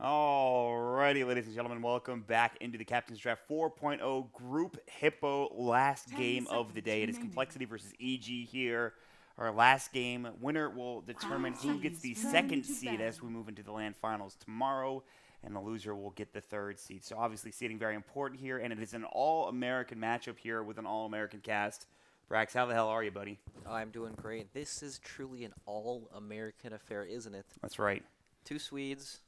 Alrighty, ladies and gentlemen, welcome back into the Captain's Draft 4.0 Group Hippo last game of the day. It is Complexity versus EG here. Our last game, winner will determine who gets the second seed as we move into the LAN finals tomorrow, and the loser will get the third seed. So obviously seeding very important here, and it is an all-American matchup here with an all-American cast. Brax, how the hell are you, buddy? I'm doing great. This is truly an all-American affair, isn't it? That's right. Two Swedes.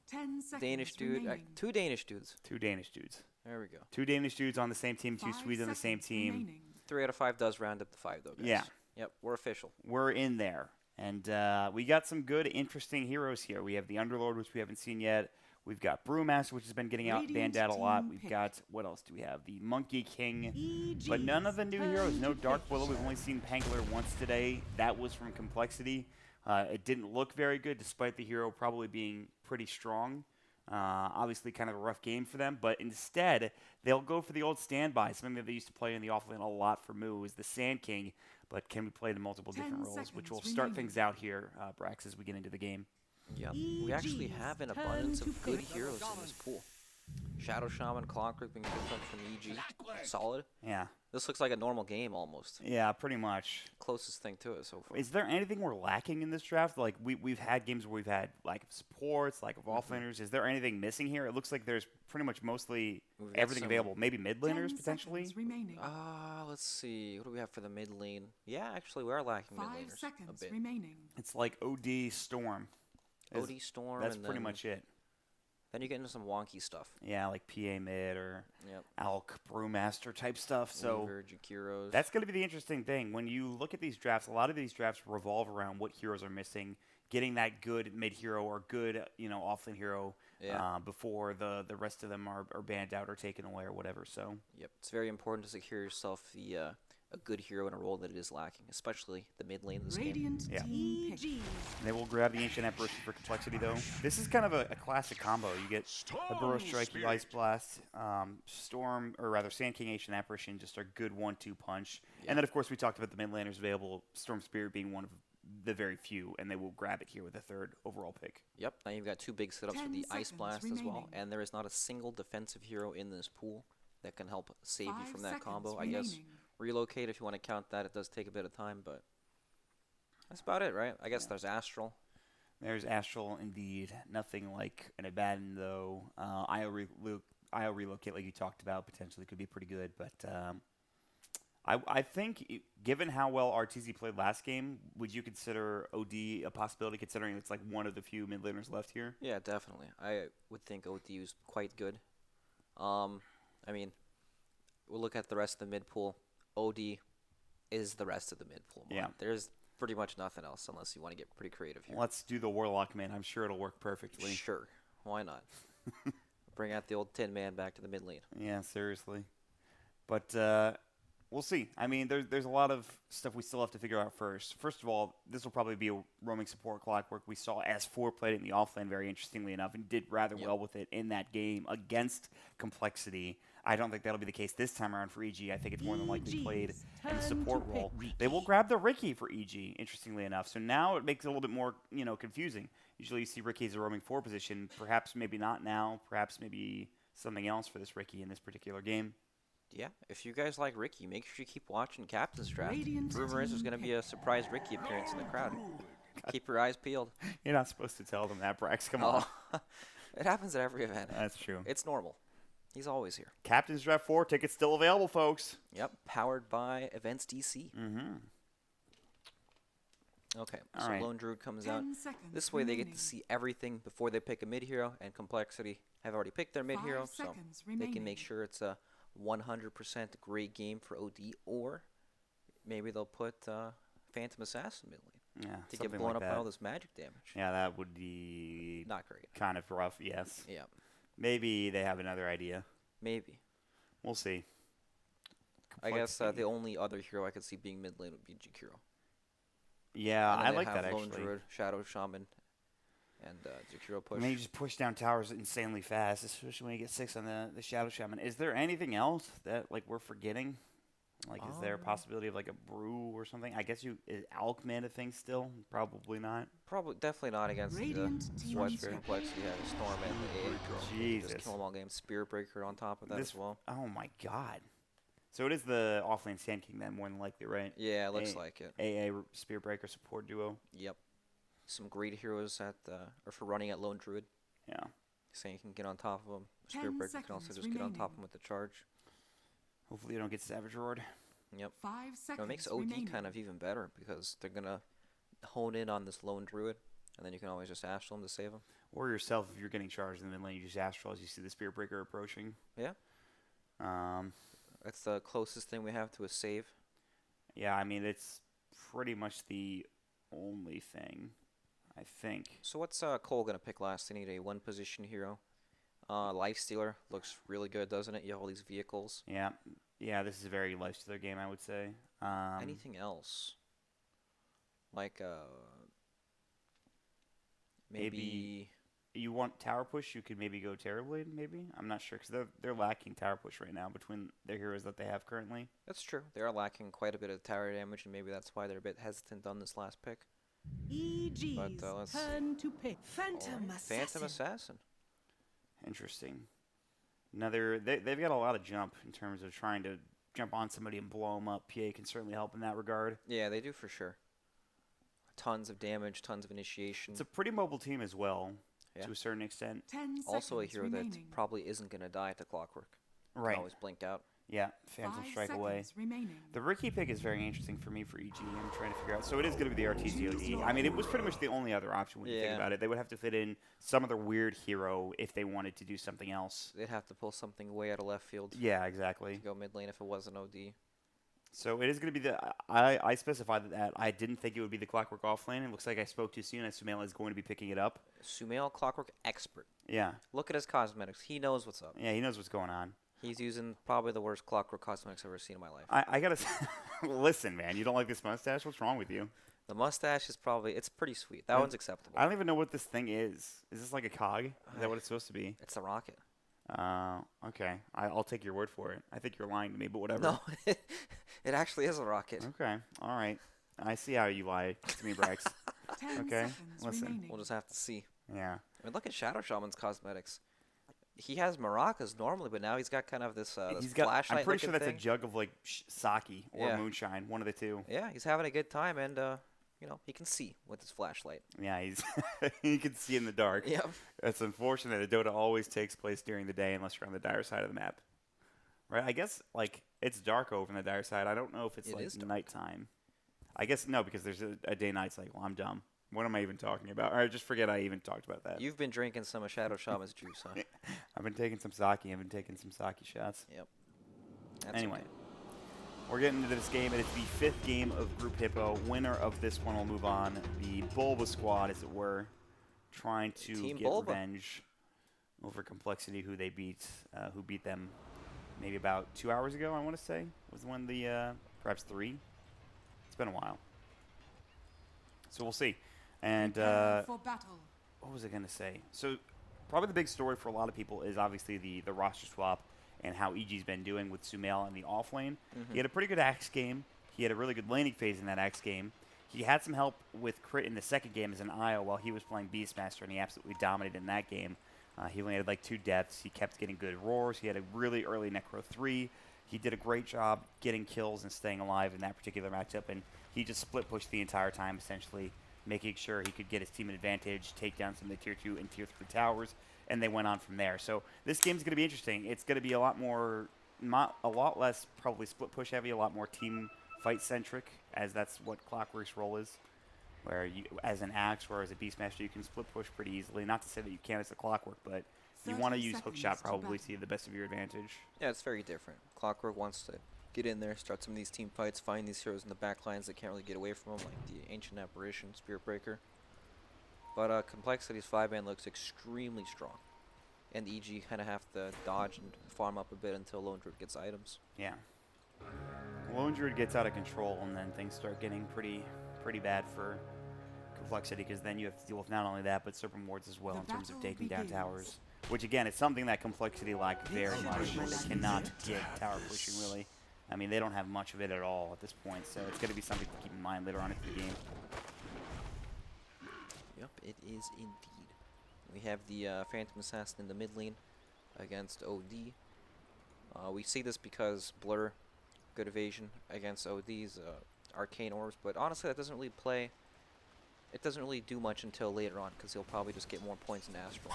10 seconds Danish dude, remaining. two Danish dudes. Two Danish dudes. There we go. Two Danish dudes on the same team, two 5 Swedes on the same seconds team. remaining. 3 out of 5 does round up to 5, though, guys. Yeah. Yep, we're official. We're in there. And we got some good, interesting heroes here. We have the Underlord, which we haven't seen yet. We've got Brewmaster, which has been getting banned out a lot. We've got, what else do we have? The Monkey King. But none of the new heroes. No Dark Willow. We've only seen Pangler once today. That was from Complexity. It didn't look very good, despite the hero probably being pretty strong. Obviously kind of a rough game for them, but instead they'll go for the old standby, something that they used to play in the offlane a lot for Moo, is the Sand King, but can be played in multiple 10 different roles, which will seconds start remaining. things out here, Brax, as we get into the game. Yep. We actually have an abundance of good heroes in this pool. Shadow Shaman, Clockwork being picked up from EG. Solid. Yeah. This looks like a normal game almost. Yeah, pretty much. Closest thing to it so far. Is there anything we're lacking in this draft? Like, we've had games where we've had lack of supports, lack of offlaners. Is there anything missing here? It looks like there's pretty much mostly We've got everything some- available. Maybe mid 10 laners, potentially? seconds remaining. Let's see. What do we have for the mid lane? Yeah, actually, we are lacking mid 5 laners a seconds bit. remaining. It's like OD Storm. OD Storm. That's and pretty then, much it. Then you get into some wonky stuff. Yeah, like PA mid or Yep. Alk Brewmaster type stuff. So Weaver, Jakiros. that's going to be the interesting thing. When you look at these drafts, a lot of these drafts revolve around what heroes are missing, getting that good mid hero or good, offlane hero Yeah. before the rest of them are banned out or taken away or whatever. So Yep, it's very important to secure yourself a good hero in a role that it is lacking, especially the mid lane of this game. Radiant Yeah. team pick. they will grab the Ancient Apparition for Complexity, though. This is kind of a classic combo. You get a Burrow Strike, you Ice Blast, Storm, or rather Sand King, Ancient Apparition, just a good 1-2 punch. Yeah. And then, of course, we talked about the mid laners available, Storm Spirit being one of the very few, and they will grab it here with a third overall pick. Yep, now you've got 2 big setups for 10 the Ice seconds Blast as well, remaining. and there is not a single defensive hero in this pool that can help save you 5 from that seconds combo. I guess remaining. relocate if you want to count that. It does take a bit of time, but that's about it, right? I guess there's Astral. There's Astral, indeed. Nothing like an Abaddon, though. IO Relocate, like you talked about, potentially could be pretty good. But I think, given how well RTZ played last game, would you consider OD a possibility, considering it's like one of the few mid laners left here? Yeah, definitely. I would think OD is quite good. I mean, we'll look at the rest of the mid pool. OD is the rest of the mid pool. Yeah. There's pretty much nothing else unless you want to get pretty creative here. Let's do the Warlock, man. I'm sure it'll work perfectly. Sure. Why not? Bring out the old Tin Man back to the mid lane. Yeah, seriously. But we'll see. I mean, there's a lot of stuff we still have to figure out first. First of all, this will probably be a roaming support Clockwork. We saw S4 played it in the offlane, very interestingly enough, and did rather well with it in that game against Complexity. I don't think that'll be the case this time around for EG. I think it's more than likely played in the support role. They will grab the Ricky for EG, interestingly enough. So now it makes it a little bit more, confusing. Usually you see Ricky as a roaming 4 position. Perhaps maybe not now. Perhaps maybe something else for this Ricky in this particular game. Yeah, if you guys like Ricky, make sure you keep watching Captain's Draft. Radiant Rumor is there's team going to be a surprise Ricky appearance in the crowd. Keep your eyes peeled. You're not supposed to tell them that, Brax. Come on. It happens at every event. That's true. It's normal. He's always here. Captain's Draft 4 tickets still available, folks. Yep, powered by EventsDC. Mm-hmm. Okay, All so right. Lone Druid comes out. 10 seconds This way they get remaining. to see everything before they pick a mid hero, and Complexity have already picked their mid 5 hero, so seconds they can remaining. make sure it's a 100% great game for OD, or maybe they'll put Phantom Assassin mid lane Yeah, to something get blown like up that. by all this magic damage. Yeah, that would be Not great. kind of rough, yes. Yeah, Maybe they have another idea. maybe. We'll see. I guess Complexity. the only other hero I could see being mid lane would be Jakiro. Yeah, And then I they like have that, Lone actually. Druid, Shadow Shaman, and Jakiro I push. mean, you just push down towers insanely fast, especially when you get 6 on the Shadow Shaman. Is there anything else that, like, we're forgetting? Like, is there a possibility of like a brew or something? I guess is Alchemist a thing still? Probably not. Probably, definitely not against Radiant team what scout. Complexity had. A Storm and the Jesus. just kill them all game. Spirit Breaker on top of that as well. Oh my God. So it is the offlane Sand King then, more than likely, right? Yeah, it looks like it. AA Spear Breaker support duo. Yep. Some great heroes or for running at Lone Druid. Yeah. Saying you can get on top of them. 10 Spirit Breaker can also seconds just get on top remaining. of them with the charge. Hopefully you don't get Savage Roared. Yep. 5 You know, seconds it makes OD remaining. kind of even better because they're gonna hone in on this Lone Druid, and then you can always just astral him to save him. Or yourself, if you're getting charged in the mid lane, you just astral as you see the Spear Breaker approaching. Yeah. That's the closest thing we have to a save. Yeah, I mean, it's pretty much the only thing, I think. So what's CoL gonna pick last? They need a one position hero. Lifestealer looks really good, doesn't it? You have all these vehicles. Yeah. Yeah, this is a very lifestealer game, I would say. Anything else? Like maybe you want tower push, you could maybe go Terrorblade, maybe? I'm not sure, because they're lacking tower push right now between their heroes that they have currently. That's true. They are lacking quite a bit of tower damage, and maybe that's why they're a bit hesitant on this last pick. EG's But, let's- turn to pick. Phantom Alright, Assassin. Phantom Assassin. Interesting. They've got a lot of jump in terms of trying to jump on somebody and blow them up. PA can certainly help in that regard. Yeah, they do for sure. Tons of damage, tons of initiation. It's a pretty mobile team as well, Yeah. to a certain extent. 10 Also a seconds hero remaining. that probably isn't going to die to Clockwork. Right. Can always blink out. Yeah, Phantom 5 Strike away. seconds remaining. The Ricky pick is very interesting for me for EG. I'm trying to figure out. So it is going to be the RTCOD. I mean, it was pretty much the only other option when you think Yeah. about it. They would have to fit in some other weird hero if they wanted to do something else. They'd have to pull something way out of left field Yeah, to exactly. go mid lane if it wasn't OD. So it is going to be I specified that I didn't think it would be the Clockwork offlane. It looks like I spoke too soon, as Sumail is going to be picking it up. Sumail, Clockwork expert. Yeah. Look at his cosmetics. He knows what's up. Yeah, he knows what's going on. He's using probably the worst Clockwork cosmetics I've ever seen in my life. I got to listen, man. You don't like this mustache? What's wrong with you? The mustache is it's pretty sweet. That I- one's acceptable. I don't even know what this thing is. Is this like a cog? Is that what it's supposed to be? It's a rocket. Okay. I'll take your word for it. I think you're lying to me, but whatever. No, it actually is a rocket. Okay. All right. I see how you lie to me, Brax. 10 Okay, seconds listen. remaining. We'll just have to see. Yeah. I mean, look at Shadow Shaman's cosmetics. He has maracas normally, but now he's got kind of this, He's got. flashlight I'm pretty sure looking that's thing. a jug of like sake or Yeah. moonshine, one of the two. Yeah, he's having a good time, and he can see with his flashlight. Yeah, he's he can see in the dark. Yep. It's unfortunate that Dota always takes place during the day unless you're on the dire side of the map. Right? I guess like it's dark over on the dire side. I don't know if it's It like is dark. nighttime. I guess no, because there's a day-night cycle. I'm dumb. What am I even talking about? All right, just forget I even talked about that. You've been drinking some of Shadow Shaman's juice, huh? I've been taking some sake. I've been taking some sake shots. Yep. That's Anyway, okay. we're getting into this game, and it's the 5th game of Group Hippo. Winner of this one will move on. The Bulba squad, as it were, trying to Team get Bulba. revenge over Complexity, who beat them maybe about 2 hours ago, I want to say. Was when perhaps 3? It's been a while. So we'll see. And Prepare for battle. what was I going to say? So probably the big story for a lot of people is obviously the roster swap and how EG's been doing with Sumail in the offlane. He had a pretty good Axe game. He had a really good laning phase in that Axe game. He had some help with crit in the second game as an IO while he was playing Beastmaster, and he absolutely dominated in that game. He only had like 2 deaths. He kept getting good roars. He had a really early Necro 3. He did a great job getting kills and staying alive in that particular matchup, and he just split pushed the entire time, essentially, making sure he could get his team an advantage, take down some of the Tier 2 and Tier 3 towers, and they went on from there. So this game's going to be interesting. It's going to be a lot less probably split push heavy, a lot more team fight centric, as that's what Clockwork's role is. Where you, as an Axe or as a Beastmaster, you can split push pretty easily. Not to say that you can't as a Clockwork, but you want to 30 use hook seconds shot to probably battle. to the best of your advantage. Yeah, it's very different. Clockwork wants to get in there, start some of these team fights, find these heroes in the back lines that can't really get away from him, like the Ancient Apparition, Spirit Breaker. But Complexity's 5-man looks extremely strong. And EG kind of have to dodge and farm up a bit until Lone Druid gets items. Yeah. Lone Druid gets out of control, and then things start getting pretty bad for Complexity, because then you have to deal with not only that, but Serpent Wards as well The in terms of battle taking down begins. towers. Which, again, is something that Complexity lack very much. They cannot get tower pushing, really. I mean, they don't have much of it at all at this point, so it's going to be something to keep in mind later on in the game. Yep, it is indeed. We have the Phantom Assassin in the mid lane against OD. We see this because Blur, good evasion against OD's Arcane Orbs, but honestly that doesn't really play. It doesn't really do much until later on, because he'll probably just get more points in Astral.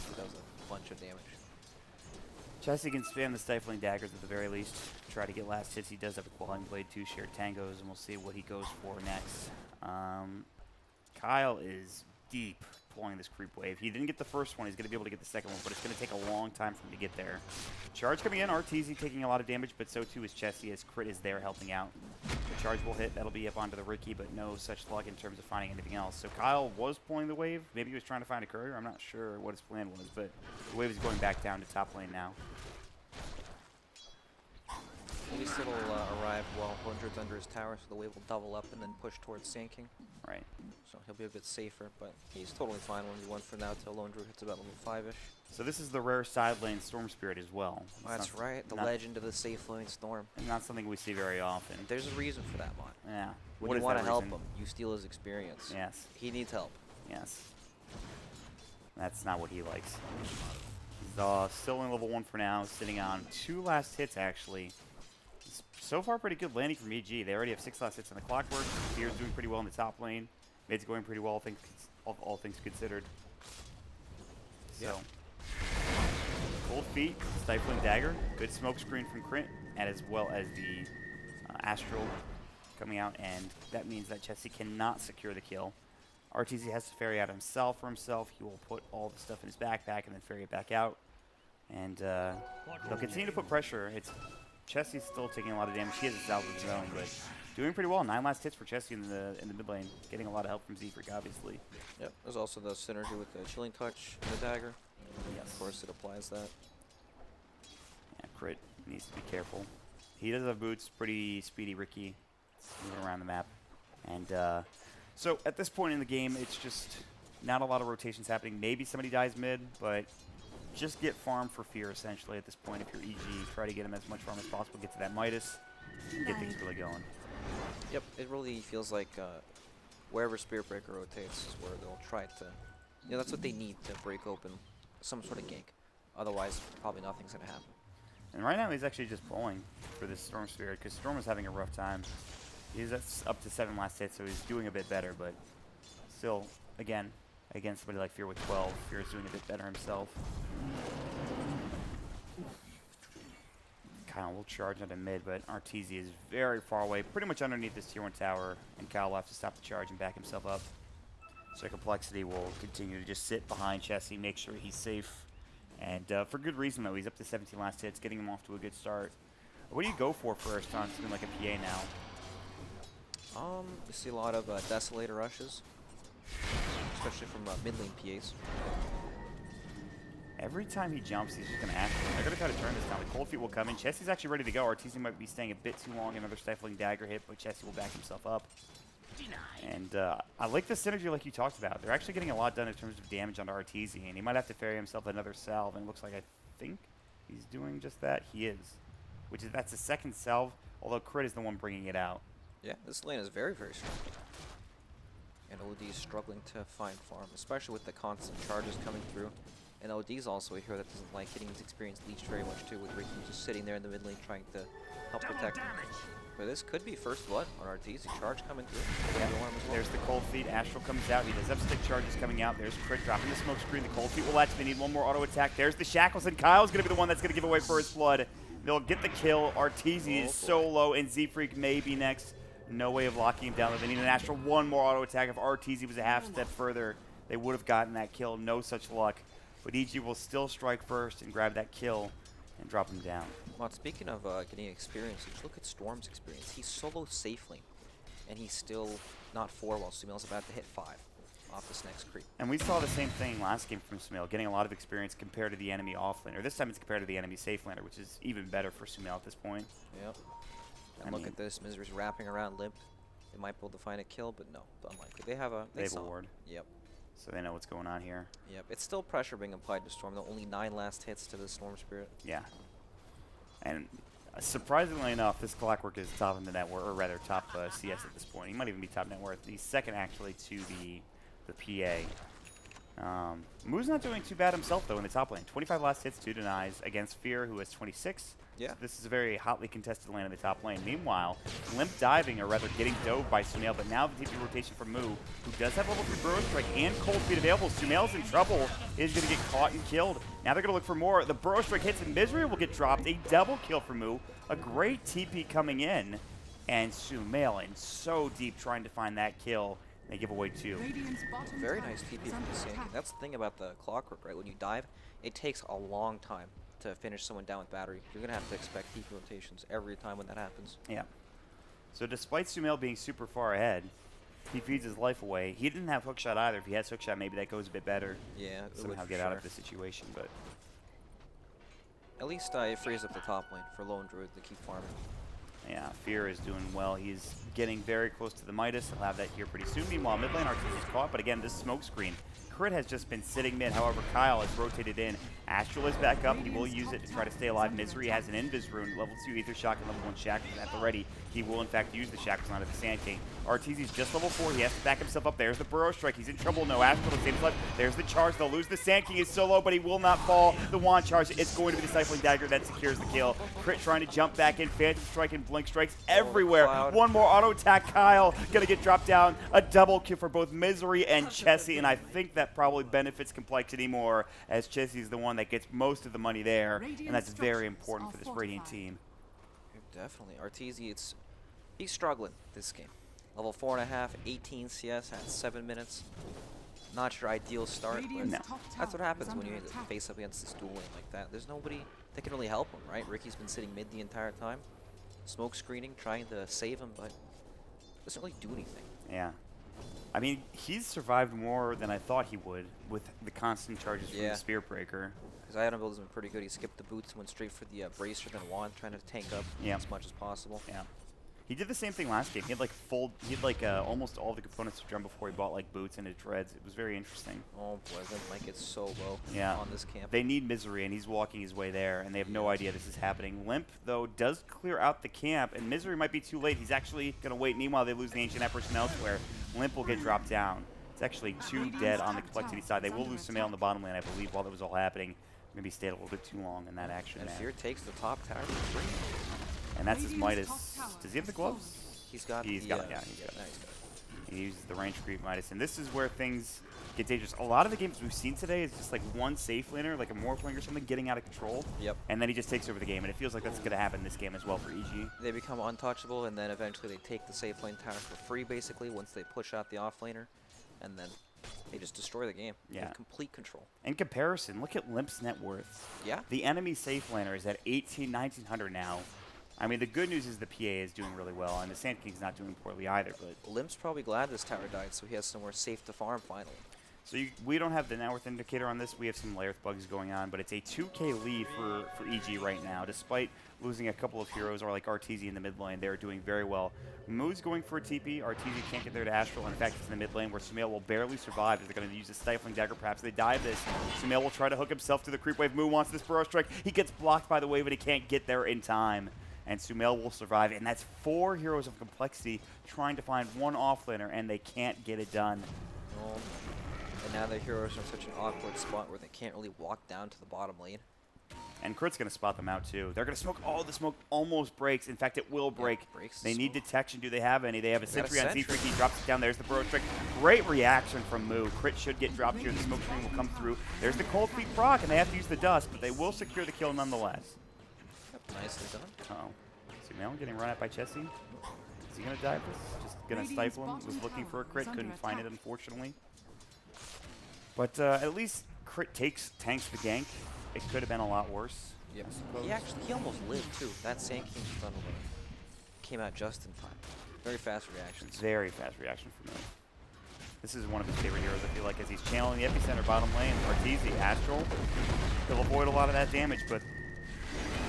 He does a bunch of damage. Chessie can spam the Stifling Daggers at the very least. Try to get last hits. He does have a Quelling Blade, 2 shared tangos, and we'll see what he goes for next. Kyle is deep pulling this creep wave. He didn't get the first one. He's going to be able to get the second one, but it's going to take a long time for him to get there. Charge coming in. RTZ taking a lot of damage, but so too is Chessie, as Crit is there helping out. The charge will hit. That'll be up onto the Ricky, but no such luck in terms of finding anything else. So Kyle was pulling the wave. Maybe he was trying to find a courier. I'm not sure what his plan was, but the wave is going back down to top lane now. At least it'll arrive while Lundred's under his tower, so the wave will double up and then push towards sinking. Right. So he'll be a bit safer, but he's totally fine 1v1 for now till Lundred hits about level 5-ish. So this is the rare side lane Storm Spirit as well. It's That's not- right, the not- legend of the safe lane Storm. Not something we see very often. And there's a reason for that, Mon. Yeah. When What you is want that to help reason? him, you steal his experience. Yes. He needs help. Yes. That's not what he likes. He's still in level 1 for now, sitting on 2 last hits actually. So far, pretty good landing from EG. They already have 6 last hits on the Clockwork. Fear's doing pretty well in the top lane. Mid's going pretty well, all things considered. So, Cold Feet, Stifling Dagger, good smoke screen from Crit, and as well as the Astral coming out, and that means that Chessie cannot secure the kill. RTZ has to ferry out himself for himself. He will put all the stuff in his backpack and then ferry it back out. And he'll continue to put pressure. Chessie's still taking a lot of damage. He has a salvage zone, but doing pretty well. 9 last hits for Chessie in the mid lane. Getting a lot of help from Zefreak, obviously. Yep, there's also the synergy with the Chilling Touch and the Dagger. Yes. Of course, it applies that. Yeah, Crit needs to be careful. He does have boots. Pretty speedy Ricky. Moving around the map. And so at this point in the game, it's just not a lot of rotations happening. Maybe somebody dies mid, but just get farm for Fear, essentially, at this point. If you're EG, try to get him as much farm as possible. Get to that Midas. And get things really going. Yep, it really feels like wherever Spirit Breaker rotates is where they'll try to... You know, that's what they need to break open some sort of gank. Otherwise, probably nothing's going to happen. And right now, he's actually just pulling for this Storm Spirit, because Storm is having a rough time. He's up to 7 last hits, so he's doing a bit better, but still, again, against somebody like Fear with 12, Fear is doing a bit better himself. Kyle will charge into mid, but RTZ is very far away, pretty much underneath this tier 1 tower, and Kyle will have to stop the charge and back himself up. So Complexity will continue to just sit behind Chessie, make sure he's safe. And for good reason, though. He's up to 17 last hits, getting him off to a good start. What do you go for first on something like a PA now? You see a lot of Desolator rushes, especially from mid lane PAs. Every time he jumps, he's just going to act. They're going to try to turn this down. The Cold Feet will come in. Chessie's actually ready to go. RTZ might be staying a bit too long. Another Stifling Dagger hit, but Chessie will back himself up. And I like the synergy like you talked about. They're actually getting a lot done in terms of damage onto RTZ, and he might have to ferry himself another salve, and it looks like I think he's doing just that. He is. That's the second salve, although Crit is the one bringing it out. Yeah, this lane is very, very strong. And OD is struggling to find farm, especially with the constant charges coming through. And OD's also a hero that doesn't like getting his experience leached very much too, with Ricky just sitting there in the mid lane trying to help protect him. But this could be first blood on RTZ. Charge coming through. Yeah. There's the Cold Feet. Astral comes out. He does have stick charges coming out. There's Crit dropping the smoke screen. The Cold Feet will latch. They need one more auto attack. There's the Shackles, and Kyle's going to be the one that's going to give away first blood. They'll get the kill. RTZ is so low, and Zefreak may be next. No way of locking him down. They need an Astral. One more auto attack. If RTZ was a half step further, they would have gotten that kill. No such luck. But EG will still strike first and grab that kill and drop him down. Well, speaking of getting experience, just look at Storm's experience. He's solo safe lane, and he's still not 4 while Sumail's about to hit 5 off this next creep. And we saw the same thing last game from Sumail, getting a lot of experience compared to the enemy off laner. This time it's compared to the enemy safe laner, which is even better for Sumail at this point. Yep. And look at this, Misery's wrapping around limp. They might be able to find a kill, but no, unlikely. They have a ward. Yep. So they know what's going on here. Yep. It's still pressure being applied to Storm. Though only 9 last hits to the Storm Spirit. Yeah. And Surprisingly enough, this Clockwork is top in the net worth, or rather top CS at this point. He might even be top net worth. He's second actually to the PA. Moo's not doing too bad himself though in the top lane. 25 last hits, 2 denies against Fear, who has 26. Yeah. So this is a very hotly contested lane in the top lane. Meanwhile, Limp diving, or rather getting dove by Sumail, but now the TP rotation from Moo, who does have level 3 Burrow Strike and Cold Feet available. Sumail's in trouble, is going to get caught and killed. Now they're going to look for more. The Burrow Strike hits and Misery will get dropped. A double kill for Moo. A great TP coming in. And Sumail in so deep trying to find that kill. They give away 2. Radiant's bottom Very tower nice TP is from under the Sand King. attack. That's the thing about the Clockwork, right? When you dive, it takes a long time to finish someone down with battery. You're going to have to expect TP rotations every time when that happens. Yeah. So despite Sumail being super far ahead, he feeds his life away. He didn't have hookshot either. If he has hookshot, maybe that goes a bit better. Yeah, it would Somehow for get out sure. of the situation, but At least it frees up the top lane for Lone Druid to keep farming. yeah, Fear is doing well. He's getting very close to the Midas. He'll have that here pretty soon. Meanwhile, mid lane Artis is caught, but again, this smoke screen. Crit has just been sitting mid. However, Kyle has rotated in. Astral is back up. He will use it to try to stay alive. Misery has an Invis rune, level 2 Ether Shock, and level 1 Shackles at the ready. He will, in fact, use the Shackles onto the Sand King. Arteezy's just level 4. He has to back himself up. There's the Burrow Strike. He's in trouble. No Astral to save his life. There's the charge. They'll lose. The Sand King is so low, but he will not fall. The Wand Charge. It's going to be the Stifling Dagger that secures the kill. Crit trying to jump back in. Phantom Strike and Blink Strikes everywhere. Cloud. One more auto attack. Kyle going to get dropped down. A double kill for both Misery and Chessie, and I think that probably benefits Complexity more, as Chessie is the one that gets most of the money there, and that's very important for this Radiant team. Definitely. Arteezy, he's struggling this game. Level 4.5, 18 CS at 7 minutes. Not your ideal start, but Radiant's No. top that's what tower happens is when you under attack. face up against this duel lane like that. There's nobody that can really help him, right? Ricky's been sitting mid the entire time. Smoke screening, trying to save him, but doesn't really do anything. Yeah. I mean, he's survived more than I thought he would with the constant charges from Yeah. the Spear Breaker. His item build has been pretty good. He skipped the boots and went straight for the bracer then wand, trying to tank up Yeah. as much as possible. Yeah. He did the same thing last game. He had almost all the components to drum before he bought like boots and his dreads. It was very interesting. Oh boy, that might get so low Yeah. on this camp. They need Misery, and he's walking his way there, and they have no idea this is happening. Limp, though, does clear out the camp, and Misery might be too late. He's actually going to wait. Meanwhile, they lose the Ancient Empress and elsewhere. Limp will get dropped down. It's actually 2 dead on the Complexity side. They will lose Sumail in the bottom lane, I believe, while that was all happening. Maybe stayed a little bit too long in that action And there. Fear takes the top tower for free. And that's his Radiant's Midas. top tower Does he have the is gloves? He's got He's the, got it, yeah, he's got it. no, he's got it. He uses the range creep Midas, and this is where things get dangerous. A lot of the games we've seen today is just like one safe laner, like a Morphling or something, getting out of control. Yep. And then he just takes over the game, and it feels like that's going to happen this game as well for EG. They become untouchable, and then eventually they take the safe lane tower for free, basically, once they push out the offlaner, and then they just destroy the game. They have Yeah. complete control. In comparison, look at Limp's net worth. Yeah. The enemy safe laner is at 1900 now. I mean, the good news is the PA is doing really well, and the Sand King's not doing poorly either, but Limp's probably glad this tower died, so he has somewhere safe to farm finally. so we don't have the net worth indicator on this. We have some Lairth bugs going on, but it's a 2K lead for EG right now. Despite losing a couple of heroes, or like Arteezy in the mid lane, they're doing very well. Moo's going for a TP. Arteezy can't get there to Astral, and in fact, it's in the mid lane where Sumail will barely survive. They're going to use a Stifling Dagger. Perhaps they dive this. Sumail will try to hook himself to the creep wave. Moo wants this Burrow Strike. He gets blocked by the wave, and he can't get there in time. And Sumail will survive, and that's 4 heroes of Complexity trying to find one offlaner, and they can't get it done. And now their heroes are in such an awkward spot where they can't really walk down to the bottom lane. And Crit's going to spot them out, too. They're going to smoke. Oh, the smoke almost breaks. In fact, it will break. Breaks the They need smoke. detection. Do they have any? They have a They got a Sentry on sentry. Z3. He drops it down. There's the Burrow Strike. Great reaction from Moo. Crit should get dropped here. The smoke screen will come through. There's the Cold Feet proc, and they have to use the dust, but they will secure the kill nonetheless. Yep, nicely done. Uh-oh. Sumail getting run at by Chessie. Is he going to dive this? Just going to Radiant's stifle him. Was bottom looking for a tower crit. is Couldn't under find it, attack. unfortunately. But at least Crit tanks the gank. It could have been a lot worse. Yep. I suppose. He almost lived too. That Sand King stun came out just in time. Very fast reactions. Very fast reaction from him. This is one of his favorite heroes, I feel like, as he's channeling the epicenter bottom lane. Arteezy, Astral. He'll avoid a lot of that damage, but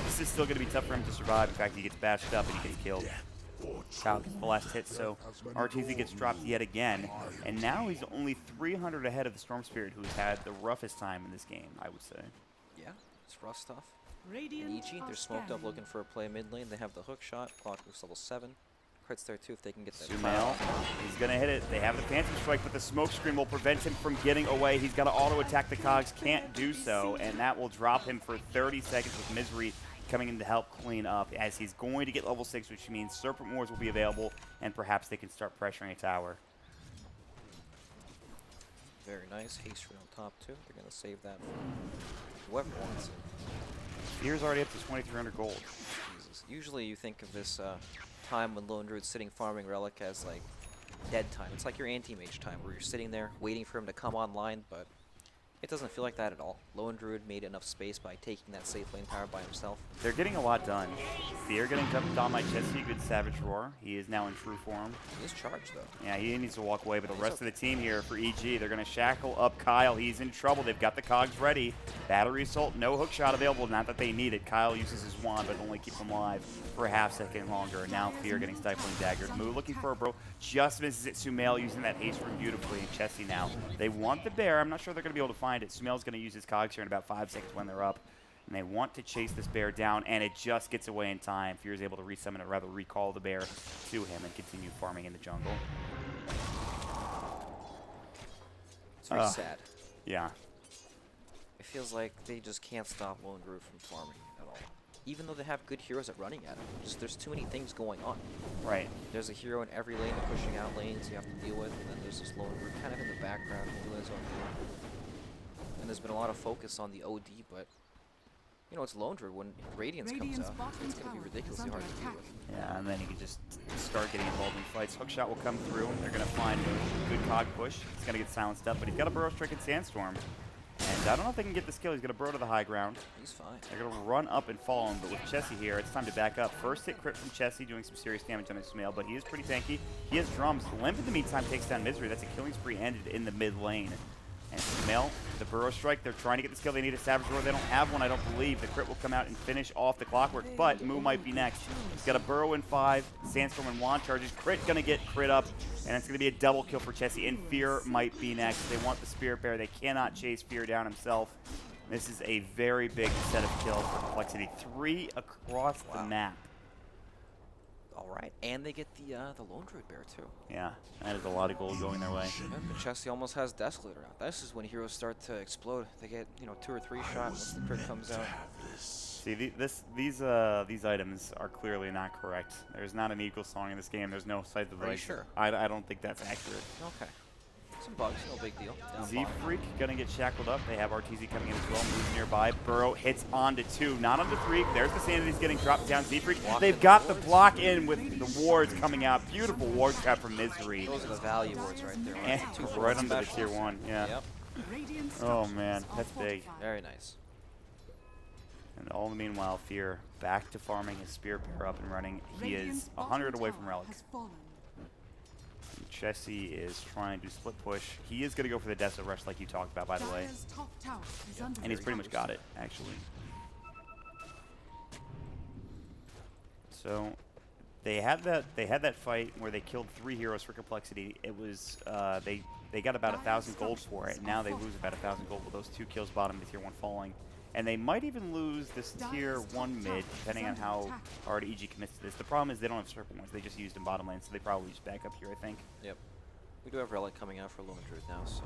this is still going to be tough for him to survive. In fact, he gets bashed up and he gets killed. Kyle gets the last hit, so Arteezy gets dropped yet again. And now he's only 300 ahead of the Storm Spirit, who's had the roughest time in this game, I would say. Yeah, it's rough stuff. And Radiant EG, are they're smoked up scanning. looking for a play mid lane. They have the hook shot. Clockwork's level 7. Crits there too if they can get that. Sumail, he's going to hit it. They have the Phantom Strike, but the smoke screen will prevent him from getting away. He's got to auto-attack the Cogs, can't do so, and that will drop him for 30 seconds with Misery coming in to help clean up, as he's going to get level 6, which means Serpent Wars will be available, and perhaps they can start pressuring a tower. Very nice. Haste right on top too. They're going to save that for whoever wants it. Fear's already up to 2,300 gold. Jesus. Usually you think of this time when Lone Druid's sitting farming Relic as like dead time. It's like your anti-mage time where you're sitting there waiting for him to come online, but it doesn't feel like that at all. Lone Druid made enough space by taking that safe lane tower by himself. They're getting a lot done. Fear getting dumped on by Chessie, good Savage Roar. He is now in true form. He's charged though. Yeah, he needs to walk away, but the He's rest okay. of the team here for EG, they're going to shackle up Kyle. He's in trouble. They've got the Cogs ready. Battery Assault, no hook shot available. Not that they need it. Kyle uses his wand, but only keeps him alive for a half second longer. Now Fear getting Stifling Daggered. Moo looking for a bro. Just misses it. Sumail using that haste room beautifully. And Chessie now. They want the bear. I'm not sure they're going to be able to find it. Sumail's going to use his Cogs here in about 5 seconds when they're up. And they want to chase this bear down, and it just gets away in time. Fear is able to resummon it, rather recall the bear to him and continue farming in the jungle. It's very sad. Yeah. It feels like they just can't stop Lone Druid from farming at all. Even though they have good heroes at running at him. Just there's too many things going on. Right. There's a hero in every lane pushing out lanes you have to deal with, and then there's this Lone Druid kind of in the background doing his own thing. And there's been a lot of focus on the OD, but you know, it's Lone Druid. When Radiance comes Radiant's out, bottom it's going to be tower is ridiculously under hard to deal attack. with. Yeah, and then he can just start getting involved in fights. Hookshot will come through. They're going to find a good cog push. He's going to get silenced up, but he's got a Burrow Strike and Sandstorm. And I don't know if they can get this kill. He's going to burrow to the high ground. He's fine. They're going to run up and fall him, but with Chessie here, it's time to back up. First hit crit from Chessie, doing some serious damage on his Sumail, but he is pretty tanky. He has drums. Limp in the meantime takes down Misery. That's a killing spree ended in the mid lane. And Sumail, the Burrow Strike, they're trying to get this kill. They need a Savage Roar. They don't have one, I don't believe. The crit will come out and finish off the Clockwork, but Moo might be next. He's got a Burrow in 5, Sandstorm and Wand charges. Crit going to get crit up, and it's going to be a double kill for Chessie, and Fear might be next. They want the Spirit Bear. They cannot chase Fear down himself. This is a very big set of kills for Complexity. 3 across the map. All right, and they get the Lone Druid Bear too. Yeah, that is a lot of gold going their way. Yeah, but Chessie almost has Desolator out. This is when heroes start to explode. They get 2 or 3 shots once the crit comes out. See, these items are clearly not correct. There's not an equal song in this game. There's no site device. Are you sure? I don't think that's accurate. Okay. Some bugs, no big deal. Down Z bottom. Freak gonna get shackled up. They have RTZ coming in as well. Moves nearby. Burrow hits onto 2, not onto 3. There's the Sanity's getting dropped down. Z Freak. They've got the block in with the wards coming out. Beautiful ward trap from Misery. Those are the value words right there. And Two right under the specials. tier 1. Yeah. Yep. Radiant Oh structures man, are that's big. fortified. Very nice. And all the meanwhile, Fear back to farming his Spear Bear up and running. He Radiant's is bottom 100 away tower from Relic. has fallen. Chessie is trying to split push. He is going to go for the Desolate Rush like you talked about, by the way. Dire's top tower is under And he's pretty much attack. got it, actually. So they had that fight where they killed 3 heroes for Complexity. It was they got about 1,000 gold for it. Now they lose about 1,000 gold with those 2 kills bottom to tier 1 falling. And they might even lose this tier 1 mid, depending on how hard EG commits to this. The problem is they don't have Serpent ones. They just used in bottom lane, so they probably just back up here, I think. Yep. We do have Relic coming out for Lone Druid now, so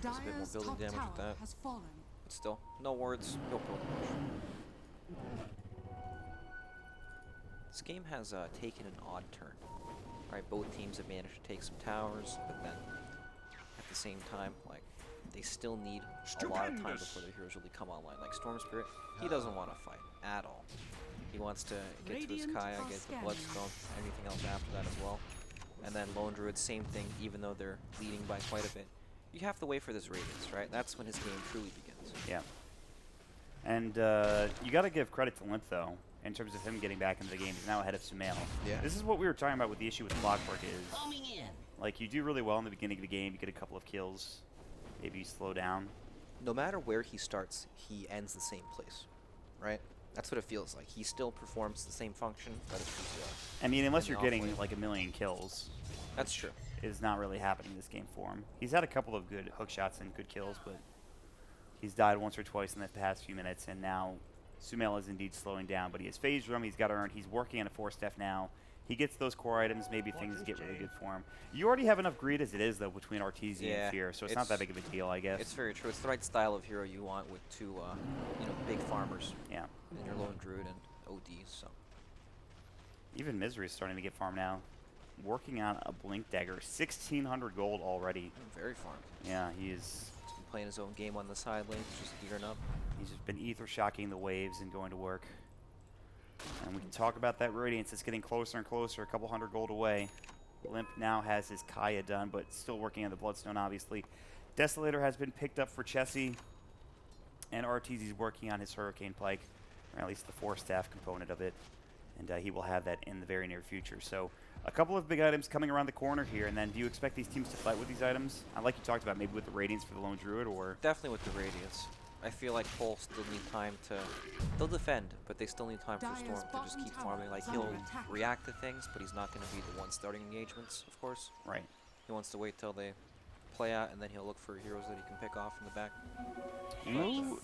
there's a bit more Dire's building top damage tower with that. has fallen. But still, no words, no building push. This game has taken an odd turn. Right, both teams have managed to take some towers, but then at the same time, like, they still need a lot of time before their heroes really come online. Like Storm Spirit, he doesn't want to fight at all. He wants to get to his Radiant Kaya, are get the scanning. Bloodstone, anything else after that as well. And then Lone Druid, same thing, even though they're leading by quite a bit. You have to wait for this Radiance, right? That's when his game truly begins. Yeah. And you got to give credit to Limp, though, in terms of him getting back into the game. He's now ahead of Sumail. Yeah. This is what we were talking about with the issue with Clockwork is, like, you do really well in the beginning of the game. You get a couple of kills. Maybe you slow down. No matter where he starts, he ends the same place, right? That's what it feels like. He still performs the same function, but it's just, I mean, unless in you're the getting, off-lane. like, a million kills. That's true. Is not really happening in this game for him. He's had a couple of good hook shots and good kills, but he's died once or twice in the past few minutes, and now Sumail is indeed slowing down, but he has phase drum. He's got earned. He's working on a 4-staff now. He gets those core items. Maybe things get really good for him. You already have enough greed as it is, though, between Arteezy and Fear, so it's not that big of a deal, I guess. It's very true. It's the right style of hero you want with two, big farmers. Yeah. And your lone druid and OD. So. Even Misery is starting to get farmed now. Working on a Blink Dagger. 1,600 gold already. Very farmed. Yeah, he's been playing his own game on the side lanes, just gearing up. He's just been ether shocking the waves and going to work. And we can talk about that Radiance. It's getting closer and closer, a couple hundred gold away. Limp now has his Kaya done, but still working on the Bloodstone, obviously. Desolator has been picked up for Chessie, and Arteezy's working on his Hurricane Pike, or at least the 4-staff component of it. And he will have that in the very near future. So a couple of big items coming around the corner here, and then do you expect these teams to fight with these items? I like you talked about maybe with the Radiance for the Lone Druid, or? Definitely with the Radiance. I feel like CoL still need time to... They'll defend, but they still need time for Storm to just keep farming. Like, he'll react to things, but he's not going to be the one starting engagements, of course. Right. He wants to wait till they play out, and then he'll look for heroes that he can pick off in the back.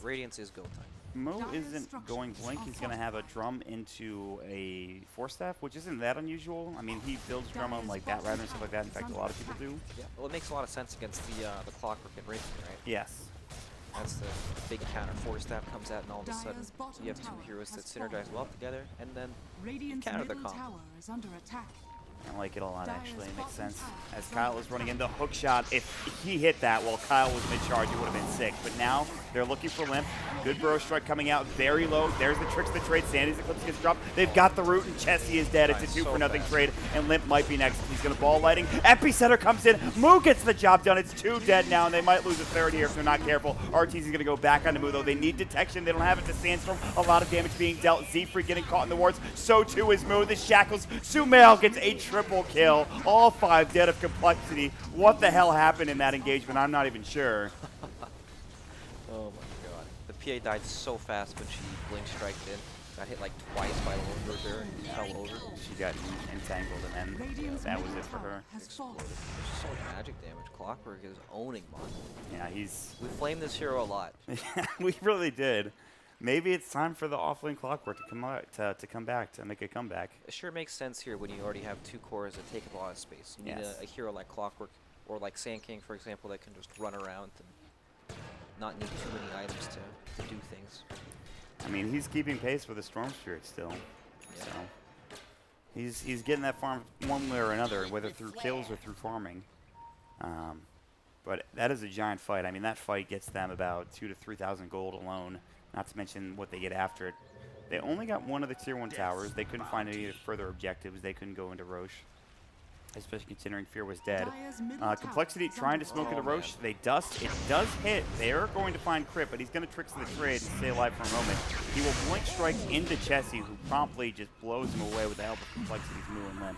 Radiance is go time. Mo isn't going Blink. He's going to have a Drum into a 4-staff, which isn't that unusual. I mean, he builds Drum on like that rather and stuff like that. In fact, a lot of people do. Yeah, well, it makes a lot of sense against the Clockwork and Ricky, right? Yes. That's the big counter. 4-staff comes out, and all of a sudden, you have two heroes that synergize well together, and then you counter the comp. I like it a lot, actually. It makes sense. As Kyle is running in the hook shot, if he hit that while Kyle was mid-charge, it would have been sick. But now they're looking for Limp. Good Burrow Strike coming out very low. There's the Tricks of the trade. Sandy's Eclipse gets dropped. They've got the root, and Chessie is dead. It's a 2-for-0 trade, and Limp might be next. He's going to ball lighting. Epicenter comes in. Moo gets the job done. It's 2 dead now, and they might lose a 3rd here if they're not careful. Arteezy's going to go back onto Moo, though. They need detection. They don't have it to Sandstorm. A lot of damage being dealt. Zfree getting caught in the wards. So too is Moo. The Shackles. Sumail gets a triple kill. All 5 dead of Complexity. What the hell happened in that engagement? I'm not even sure. Oh my god. The PA died so fast when she blink striked in. Got hit like twice by the Lone Druid there and fell over. She got entangled, and then that was it for her. Exploded. There's so much magic damage. Clockwork is owning Mon. Yeah, he's... We flamed this hero a lot. We really did. Maybe it's time for the offlane Clockwork to come out, to come back, to make a comeback. It sure makes sense here when you already have 2 cores that take up a lot of space. You need a hero like Clockwork, or like Sand King, for example, that can just run around and not need too many items to do things. I mean, he's keeping pace with the Storm Spirit still. Yeah. So he's getting that farm one way or another, whether through kills or through farming. But that is a giant fight. I mean, that fight gets them about 2,000 to 3,000 gold alone. Not to mention what they get after it. They only got one of the tier 1 towers. They couldn't find any further objectives. They couldn't go into Roche, especially considering Fear was dead. Complexity trying to smoke into Roche. They dust. It does hit. They're going to find Crit, but he's going to trick to the trade and stay alive for a moment. He will Blink Strike into Chessie, who promptly just blows him away with the help of Complexity's Moo and Limp.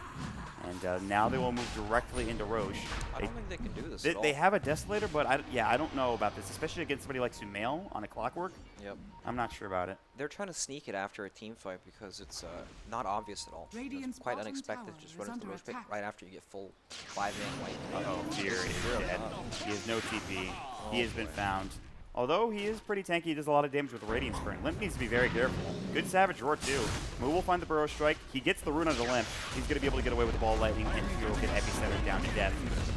And now they will move directly into Roche. I don't think they can do this at all. They have a Desolator, but I don't know about this, especially against somebody like Sumail on a Clockwork. Yep. I'm not sure about it. They're trying to sneak it after a team fight because it's not obvious at all. It's quite unexpected just run into Roche right after you get full 5-man white. Uh-oh, Fear is dead. He has no TP. He has been found. Although he is pretty tanky, he does a lot of damage with the Radiance Burn. Limp needs to be very careful. Good Savage Roar, too. Moo will find the Burrow Strike. He gets the rune on the Limp. He's going to be able to get away with the Ball Lightning, and Fear will get Epicenter down to death.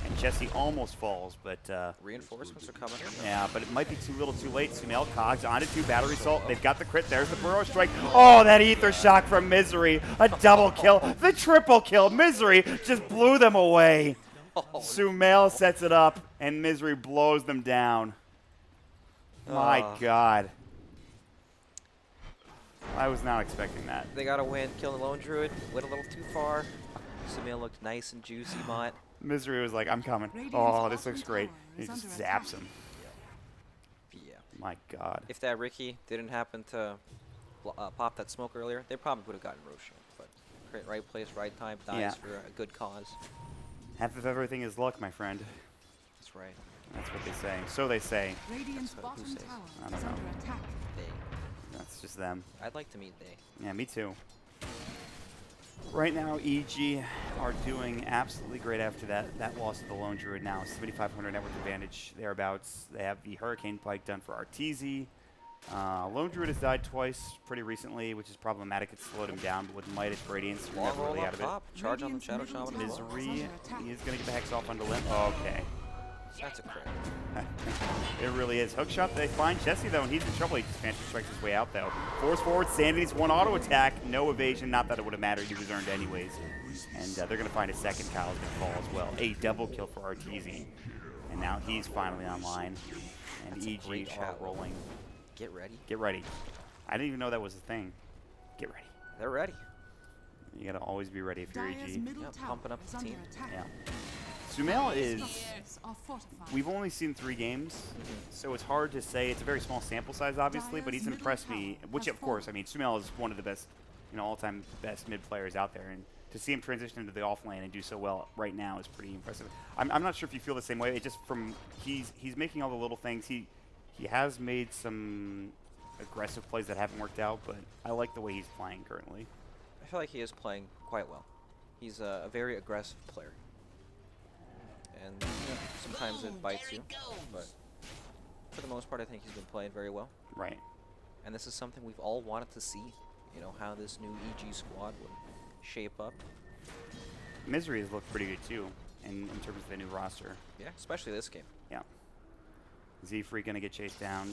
And Chessie almost falls, but... reinforcements are coming in. Yeah, but it might be too little too late. Sumail cogs onto 2 Battery Assault. They've got the crit. There's the Burrow Strike. Oh, that Ether Shock from Misery. A double kill. The triple kill. Misery just blew them away. Sumail sets it up, and Misery blows them down. My God. I was not expecting that. They got to win. Kill the Lone Druid. Went a little too far. Sumail looked nice and juicy, Mott. Misery was like, I'm coming. Oh, this looks great. He just zaps him. Yeah. My God. If that Ricky didn't happen to pop that smoke earlier, they probably would have gotten Roshan. But right place, right time, dies for a good cause. Half of everything is luck, my friend. That's right. That's what they say. So they say. Radiant's bottom says? tower I don't is know. under attack. They. That's just them. I'd like to meet they. Yeah, me too. Right now, EG are doing absolutely great after that loss of the Lone Druid now. 7,500 network advantage thereabouts. They have the Hurricane Pike done for Arteezy. Lone Druid has died twice pretty recently, which is problematic. It slowed him down, but with Might, it's Radiance. You're Long never roll really out up of it. top. Charge on the Shadow Shaman as well. Misery, he is going to get the Hex off onto Limp. Oh, okay. That's a crit. It really is. Hookshot, they find Jesse, though, and he's in trouble. He just Phantom Strikes his way out, though. Force forward, Sanity's one auto attack. No evasion. Not that it would have mattered. He was earned anyways. And they're going to find a second. Kyle's going to fall as well. A double kill for Arteezy. And now he's finally online. And That's a great EG are shot. rolling. Get ready. Get ready. I didn't even know that was a thing. Get ready. They're ready. You got to always be ready if you're Dire's EG. middle Yep, tower pumping up is the under team. attack. Yeah. Sumail is... Structures are fortified. We've only seen 3 games, so it's hard to say. It's a very small sample size, obviously, but he's impressed me. Which, of course, I mean, Sumail is one of the best, all-time best mid players out there, and to see him transition into the off lane and do so well right now is pretty impressive. I'm not sure if you feel the same way. It just he's making all the little things. He has made some aggressive plays that haven't worked out, but I like the way he's playing currently. I feel like he is playing quite well. He's a very aggressive player. And sometimes it bites you, but for the most part, I think he's been playing very well. Right. And this is something we've all wanted to see. How this new EG squad would shape up. Misery has looked pretty good, too, in terms of the new roster. Yeah, especially this game. Yeah. Z-Free going to get chased down.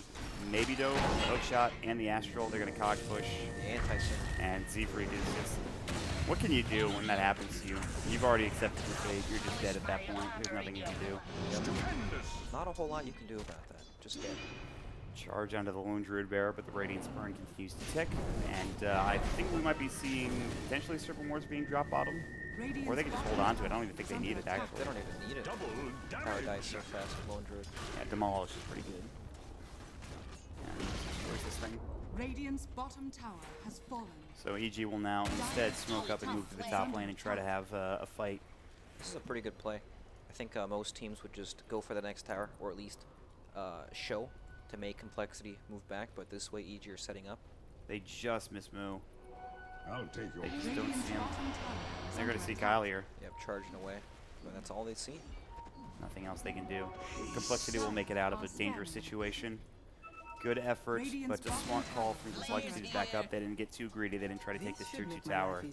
Maybe though, Hookshot and the Astral, they're going to cog push. The anti-sync. And Z-Free is just... What can you do when that happens to you? You've already accepted your fate. You're just dead at that point. There's nothing you can do. Not a whole lot you can do about that. Just dead. Charge onto the Lone Druid Bearer, but the Radiance Burn continues to tick. And I think we might be seeing potentially Serpent Wards being drop bottom. Or they can just hold on to it. I don't even think they need it, actually. They don't even need it. Power dies so fast with Lone Druid. Yeah, Demolish is pretty good. And where's this thing? Radiant's bottom tower has fallen. So EG will now instead smoke up and move to the top lane and try to have a fight. This is a pretty good play. I think most teams would just go for the next tower, or at least show to make Complexity move back, but this way EG are setting up. They just miss Moo. I'll take your They just don't Radiant's see him. bottom tower is They're going under to see attack. Kyle here. Yep, charging away. But that's all they see. Nothing else they can do. Complexity will make it out of a dangerous situation. Good effort, but a smart call from Complexity to back up. They didn't get too greedy. They didn't try to take this tier 2 tower.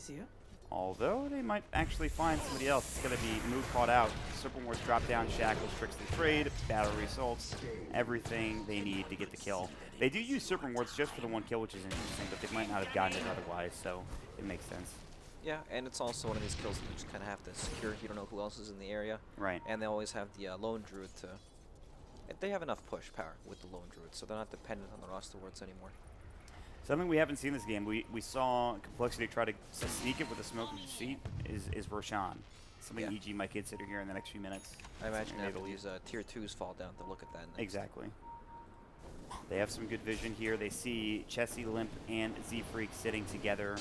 Although they might actually find somebody else. It's going to be Move caught out. Serpent Wards drop down, Shackles, Tricks the Trade, Battery Assaults, everything they need to get the kill. They do use Serpent Wards just for the 1 kill, which is interesting, but they might not have gotten it otherwise, so it makes sense. Yeah, and it's also one of these kills that you just kind of have to secure. You don't know who else is in the area. Right. And they always have the Lone Druid to... They have enough push power with the Lone Druid, so they're not dependent on the roster wards anymore. Something we haven't seen this game. We saw Complexity try to sneak it with a Smoke and Deceit is Roshan. Something Yeah. EG might consider here in the next few minutes. I imagine Maybe after they'll these tier 2s fall down to look at that next. Exactly. They have some good vision here. They see Chessie, Limp, and Z-Freak sitting together.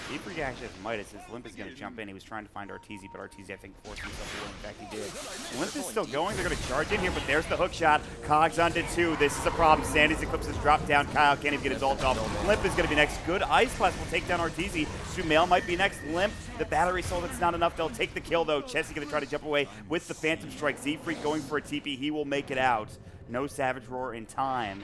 Z-Freak actually has Midas. His Limp is going to jump in. He was trying to find Arteezy, but Arteezy, I think, forced himself away. In fact, he did. Limp is still going. They're going to charge in here, but there's the hook shot. Cogs onto 2. This is a problem. Sandy's Eclipse has dropped down. Kyle can't even get his ult off. Limp is going to be next. Good Ice Blast will take down Arteezy. Sumail might be next. Limp, the battery soul, that's not enough. They'll take the kill, though. Chessie going to try to jump away with the Phantom Strike. Z-Freak going for a TP. He will make it out. No Savage Roar in time.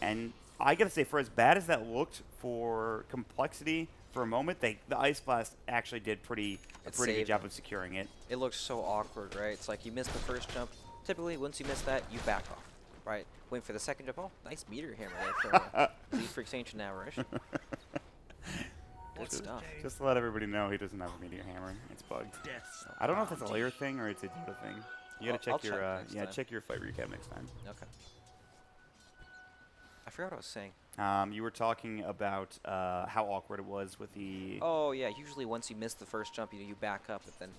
And I gotta say, for as bad as that looked for Complexity for a moment, the Ice Blast actually did a pretty good saved job them. of securing it. It looks so awkward, right? It's like you missed the first jump. Typically, once you miss that, you back off, right? Waiting for the second jump. Oh, nice meteor hammer there for Z-Freak's Ancient Apparition. Good stuff. Just to let everybody know, he doesn't have a Meteor Hammer. It's bugged. I don't know if that's a layer thing or it's a Dota thing. You gotta I'll check your check next time. check your fight recap next time. Okay. I forgot what I was saying. You were talking about how awkward it was with the. Oh yeah, usually once you miss the first jump, you back up, but then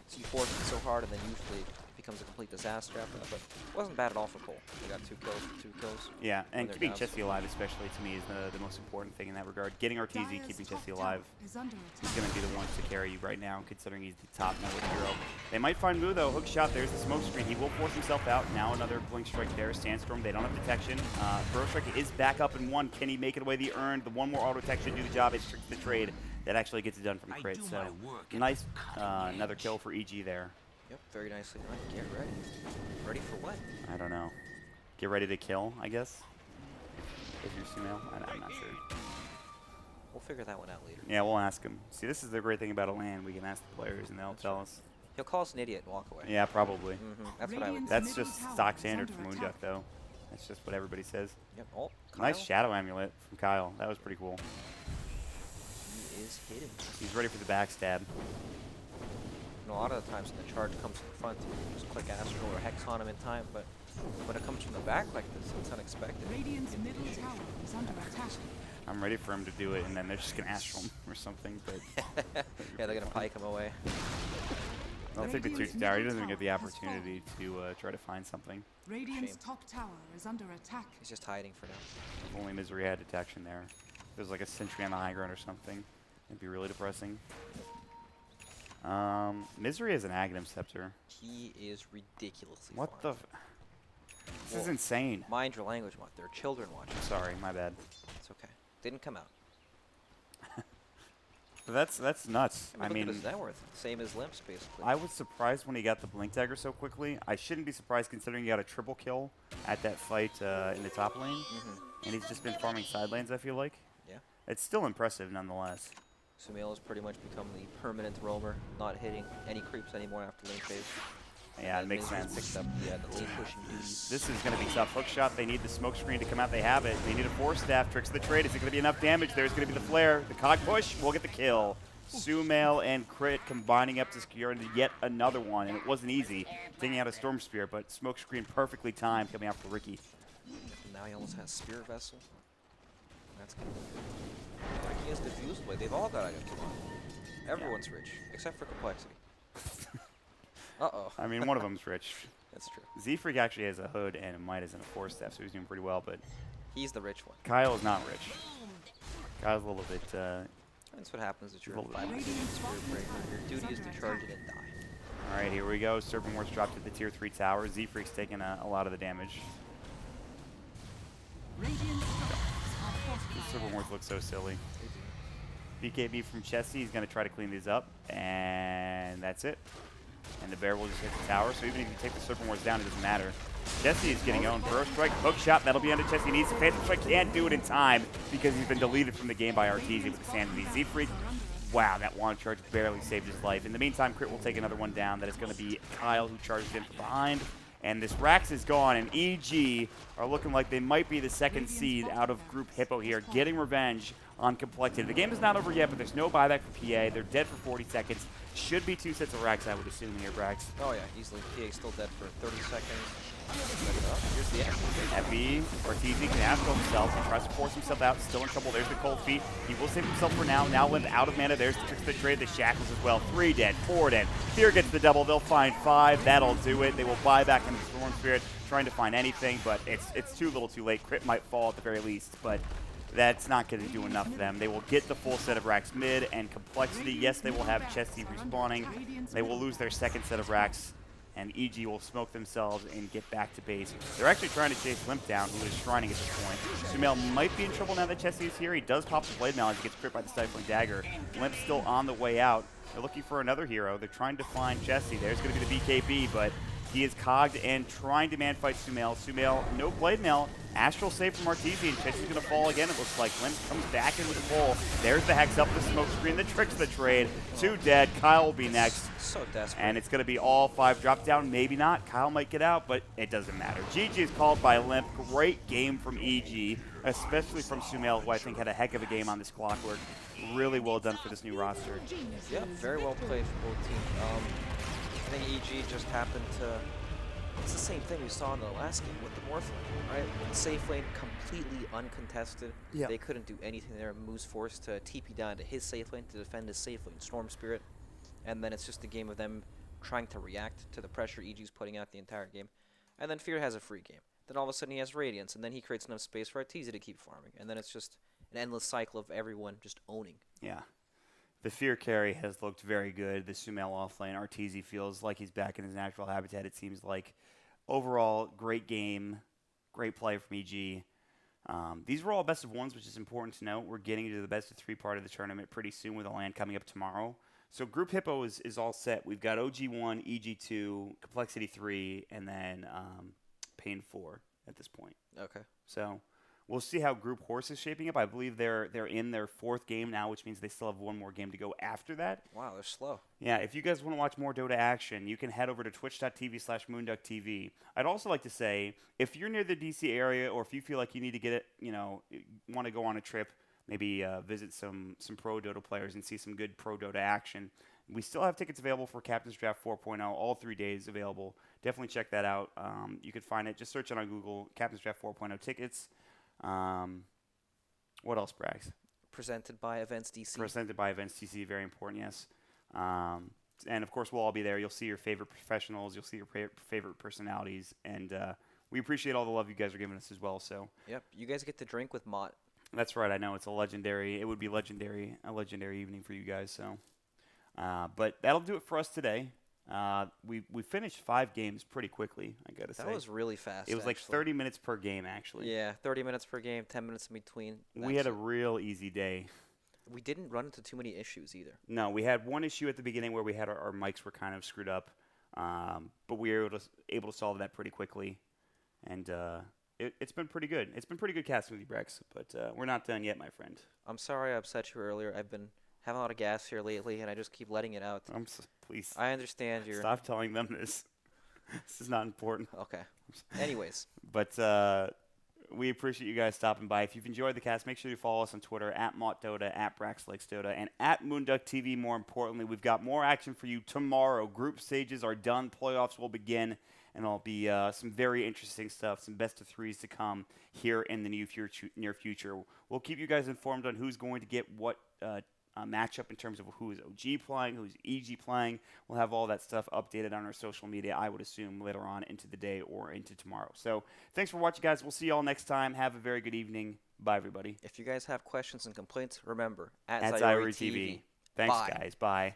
so you force it so hard, and then usually it becomes a complete disaster after that. But it wasn't bad at all for CoL. We got 2 kills for 2 kills. Yeah, and they're keeping down. Chessie alive, especially to me, is the most important thing in that regard. Getting Arteezy, Dire's keeping top Chessie tower alive. is under He's attack. going to be the one to carry you right now, considering he's the top network hero. They might find Moo, though. Hook shot. There's the smoke screen. He will force himself out. Now another Blink Strike there. Sandstorm. They don't have detection. Burrow Strike is back up in 1. Can he make it away the earned? The one more auto tech should do the job. It's Tricks the Trade. That actually gets it done from crit. So nice. Another kill for EG there. Yep, very nicely done. Get ready. Ready for what? I don't know. Get ready to kill, I guess. if you're Sumail. I'm not sure. We'll figure that one out later. Yeah, we'll ask him. See, this is the great thing about a LAN. We can ask the players, and they'll That's tell right. us. He'll call us an idiot and walk away. Yeah, probably. That's what I would do. That's Middle just tower stock is standard under for attack. Moonduck, though. That's just what everybody says. Yep. Oh, Nice Kyle, Shadow Amulet from Kyle. That was pretty cool. He is hidden. He's ready for the backstab. And a lot of the times when the charge comes in front, you can just click Astral or Hex on him in time, but when it comes from the back like this, it's unexpected. Radiant's middle tower is under attack. I'm ready for him to do it, and then they're just going to Astral him or something. But Yeah, they're going to pike him away. I'll take the 2 tower. He doesn't even get the opportunity to try to find something. Radiant's Shame. top tower is under attack. He's just hiding for now. If only Misery had detection there. If there's like a sentry on the high ground or something, it'd be really depressing. Misery has an Aghanim Scepter. He is ridiculously What the? farmed. This is insane. Mind your language, Mott. There are children watching. Sorry, my bad. It's okay. Didn't come out. But that's nuts. I I mean, mean, look at his net worth. Same as Limps, basically. I was surprised when he got the Blink Dagger so quickly. I shouldn't be surprised considering he got a triple kill at that fight in the top lane. And he's just been farming side lanes, I feel like. Yeah. It's still impressive nonetheless. Sumail has pretty much become the permanent roamer, not hitting any creeps anymore after lane phase. Yeah, it And makes Misery's sense. picked up the lane pushing duties. This is going to be tough. Hook shot, they need the smoke screen to come out. They have it. They need a 4-staff. Tricks of the trade. Is it going to be enough damage? There's going to be the flare. The cog push will get the kill. Sumail and Crit combining up to secure into yet another one. And it wasn't easy taking out a Storm Spear, but smoke screen perfectly timed coming out for Ricky. And now he almost has Spirit Vessel. That's going to be good. He has Diffuse Blade. They've all got items on. Everyone's rich, except for Complexity. Uh-oh. I mean, one of them's rich. That's true. Z-Freak actually has a hood and a Midas and a 4-staff, so he's doing pretty well, but He's the rich one. Kyle is not rich. Kyle's a little bit, That's what happens at your Little bit. 5 Spirit Breaker. Your duty is to charge it and die. Alright, here we go. Serpent Wars dropped at the tier 3 tower. Z-Freak's taking a lot of the damage. Radiant's structures are fortified. Serpent Wars look so silly. BKB from Chessie. He's going to try to clean these up, and that's it. And the bear will just hit the tower, so even if you take the Serpent Wars down, it doesn't matter. Chessie is getting owned. Burrow Strike, hook shot, that'll be under Chessie. Needs to Phantom Strike, can't do it in time because he's been deleted from the game by Arteezy with the Sanity. Z-Freak, wow, that wand charge barely saved his life. In the meantime, Crit will take another one down. That is going to be Kyle who charges in from behind. And this Rax is gone, and EG are looking like they might be the second seed out of Group Hippo here, getting revenge on Complexity. The game is not over yet, but there's no buyback for PA. They're dead for 40 seconds. Should be 2 sets of Rax, I would assume here, Brax. Oh yeah, easily. PA still dead for 30 seconds. Here's the activation. Heavy, Arteezy can astral himself. He tries to force himself out, still in trouble. There's the cold feet. He will save himself for now. Now Limp out of mana. There's the tricks of the trade, the shackles as well. 3 dead, 4 dead. Fear gets the double. They'll find 5. That'll do it. They will buy back into Storm Spirit, trying to find anything, but it's too little too late. Crit might fall at the very least, but that's not going to do enough for them. They will get the full set of Rax mid and Complexity. Yes, they will have Chessie respawning. They will lose their second set of Rax, and EG will smoke themselves and get back to base. They're actually trying to chase Limp down, who is shrining at this point. Sumail might be in trouble now that Chessie is here. He does pop the Blade Mail as he gets crit by the Stifling Dagger. Limp's still on the way out. They're looking for another hero. They're trying to find Chessie. There's going to be the BKB, but he is cogged and trying to man-fight Sumail. Sumail, no Blade Mail. Astral save from Arteezy, and Chessie's going to fall again, it looks like. Limp comes back in with the pull. There's the Hex up the smoke screen, the tricks of the trade. 2 dead. Kyle will be next. So desperate. And it's going to be all 5 drop down. Maybe not. Kyle might get out, but it doesn't matter. GG is called by Limp. Great game from EG, especially from Sumail, who I think had a heck of a game on this Clockwork. Really well done for this new roster. Yeah, very well played for both teams. I think EG just happened to... It's the same thing we saw in the last game with the Morphling, right? Safe lane completely uncontested. Yeah. They couldn't do anything there. Moose forced to TP down to his safe lane to defend his safe lane, Storm Spirit. And then it's just a game of them trying to react to the pressure EG's putting out the entire game. And then Fear has a free game. Then all of a sudden he has Radiance, and then he creates enough space for Arteezy to keep farming. And then it's just an endless cycle of everyone just owning. Yeah. The Fear carry has looked very good. The Sumail offlane, Arteezy feels like he's back in his natural habitat, it seems like. Overall, great game, great play from EG. These were all best of ones, which is important to note. We're getting to the best of 3 part of the tournament pretty soon with a LAN coming up tomorrow. So Group Hippo is all set. We've got OG1, EG2, Complexity 3, and then Pain 4 at this point. Okay. So We'll see how Group Horse is shaping up. I believe they're in their 4th game now, which means they still have one more game to go after that. Wow, they're slow. Yeah, if you guys want to watch more Dota action, you can head over to twitch.tv/moonducktv. I'd also like to say, if you're near the DC area, or if you feel like you need to get it, want to go on a trip, maybe visit some pro Dota players and see some good pro Dota action, we still have tickets available for Captain's Draft 4.0, all 3 days available. Definitely check that out. You can find it. Just search it on Google, Captain's Draft 4.0 tickets. What else, Brax? Presented by EventsDC. Presented by EventsDC, very important, yes. And of course, we'll all be there. You'll see your favorite professionals. You'll see your favorite personalities. And we appreciate all the love you guys are giving us as well. So Yep, you guys get to drink with Mott. that's right. I know it's a legendary a legendary evening for you guys. So, but that'll do it for us today. We finished 5 games pretty quickly, I gotta say. That was really fast. It was like actually. 30 minutes per game, actually. Yeah, 30 minutes per game, 10 minutes in between. We had a real easy day. We didn't run into too many issues either. No, we had one issue at the beginning where we had our mics were kind of screwed up, but we were able to solve that pretty quickly, and it's been pretty good. It's been pretty good casting with you, Brex, but we're not done yet, my friend. I'm sorry I upset you earlier. I've been having a lot of gas here lately, and I just keep letting it out. Please I understand you're... stop telling them this. This is not important. Okay. Anyways. But we appreciate you guys stopping by. If you've enjoyed the cast, make sure you follow us on Twitter @MottDota, @BraxLakesDota, and @MoonduckTV. More importantly, we've got more action for you tomorrow. Group stages are done. Playoffs will begin, and there'll be some very interesting stuff, some best of 3s to come here in the near future. We'll keep you guys informed on who's going to get what matchup in terms of who is OG playing, who's EG playing. We'll have all that stuff updated on our social media, I would assume, later on into the day or into tomorrow. So thanks for watching, guys. We'll see you all next time. Have a very good evening. Bye, everybody. If you guys have questions and complaints, remember, @ZyoriTV. Thanks, Bye. guys. Bye.